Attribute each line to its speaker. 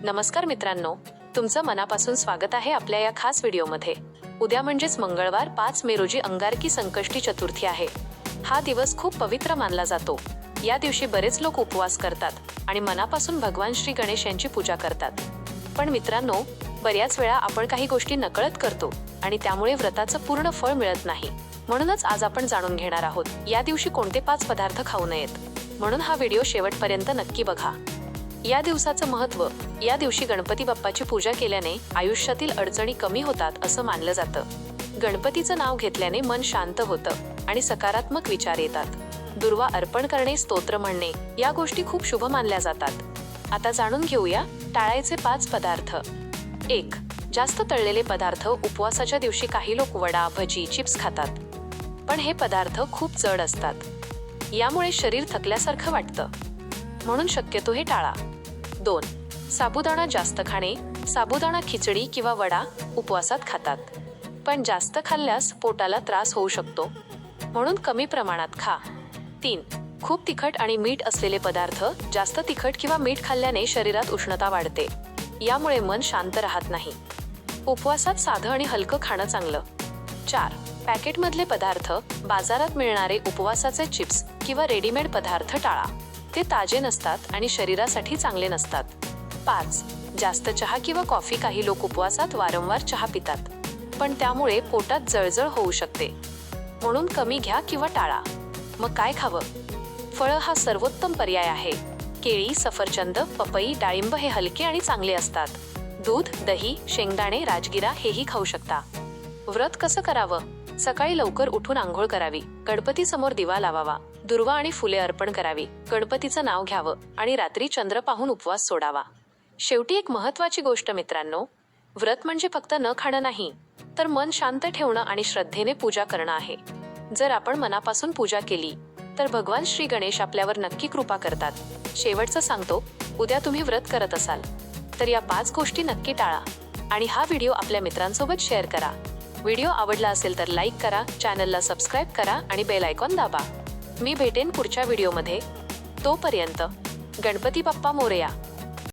Speaker 1: नमस्कार मित्रांनो, तुमचं मनापासून स्वागत आहे आपल्या या खास व्हिडिओमध्ये। उद्या म्हणजेच मंगळवार 5 मे रोजी अंगारकी संकष्टी चतुर्थी आहे। हा दिवस खूप पवित्र मानला जातो। या दिवशी बरेच लोक उपवास करतात आणि मनापासून भगवान श्री गणेश यांची पूजा करतात। पण मित्रांनो, बऱ्याच वेळा आपण काही गोष्टी नकळत करतो आणि त्यामुळे व्रताचं पूर्ण फळ मिळत नाही। म्हणूनच आज आपण जाणून घेणार आहोत या दिवशी कोणते 5 पदार्थ खाऊ नयेत। म्हणून हा व्हिडिओ शेवटपर्यंत नक्की बघा। या दिवसाचं महत्त्व, या दिवशी गणपती बाप्पाची पूजा केल्याने आयुष्यातील अडचणी कमी होतात असं मानलं जातं। गणपतीचं नाव घेतल्याने मन शांत होतं आणि सकारात्मक विचार येतात। दुर्वा अर्पण करणे, स्तोत्र म्हणणे या गोष्टी खूप शुभ मानल्या जातात। आता जाणून घेऊया टाळायचे 5 पदार्थ। 1. जास्त तळलेले पदार्थ। उपवासाच्या दिवशी काही लोक वडा, भजी, चिप्स खातात, पण हे पदार्थ खूप जड असतात। यामुळे शरीर थकल्यासारखं वाटतं, म्हणून शक्यतो हे टाळा। 2. साबुदाणा जास्त खाणे। साबुदाणा खिचडी किंवा वडा उपवासात खातात, पण जास्त खाल्ल्यास पोटाला त्रास होऊ शकतो, म्हणून कमी प्रमाणात खा। 3. खूप तिखट आणि मीठ असलेले पदार्थ। जास्त तिखट किंवा मीठ खाल्ल्याने शरीरात उष्णता वाढते, यामुळे मन शांत राहत नाही। उपवासात साधं आणि हलकं खाणं चांगलं। 4. पॅकेटमधले पदार्थ। बाजारात मिळणारे उपवासाचे चिप्स किंवा रेडीमेड पदार्थ टाळा, ते ताजे नसतात आणि शरीरासाठी चांगले नसतात। 5. जास्त चहा किंवा कॉफी। काही लोक उपवासात वारंवार चहा पितात, पण त्यामुळे पोटात जळजळ होऊ शकते, म्हणून कमी घ्या किंवा टाळा। मग काय खावं? फळं हा सर्वोत्तम पर्याय आहे। केळी, सफरचंद, पपई, डाळिंब हे हलके आणि चांगले असतात। दूध, दही, शेंगदाणे, राजगिरा हेही खाऊ शकता। व्रत कसं करावं? सकाळी लवकर उठून आंघोळ करावी, गणपती समोर दिवा लावावा, दुर्वा आणि फुले अर्पण करावी, गणपतीचं नाव घ्यावं आणि रात्री चंद्र पाहून उपवास सोडावा। शेवटी एक महत्त्वाची गोष्ट मित्रांनो, व्रत म्हणजे फक्त न खाणं नाही, तर मन शांत ठेवणं आणि श्रद्धेने पूजा करणं आहे। जर आपण मनापासून पूजा केली तर भगवान श्री गणेश आपल्यावर नक्की कृपा करतात। शेवटचं सांगतो, उद्या तुम्ही व्रत करत असाल तर या 5 गोष्टी नक्की टाळा आणि हा व्हिडिओ आपल्या मित्रांसोबत शेअर करा। व्हिडिओ आवडला असेल तर लाईक करा, चॅनलला सबस्क्राईब करा आणि बेल आयकॉन दाबा। मी भेटेन पुढच्या व्हिडिओमध्ये। तोपर्यंत गणपती बाप्पा मोरया।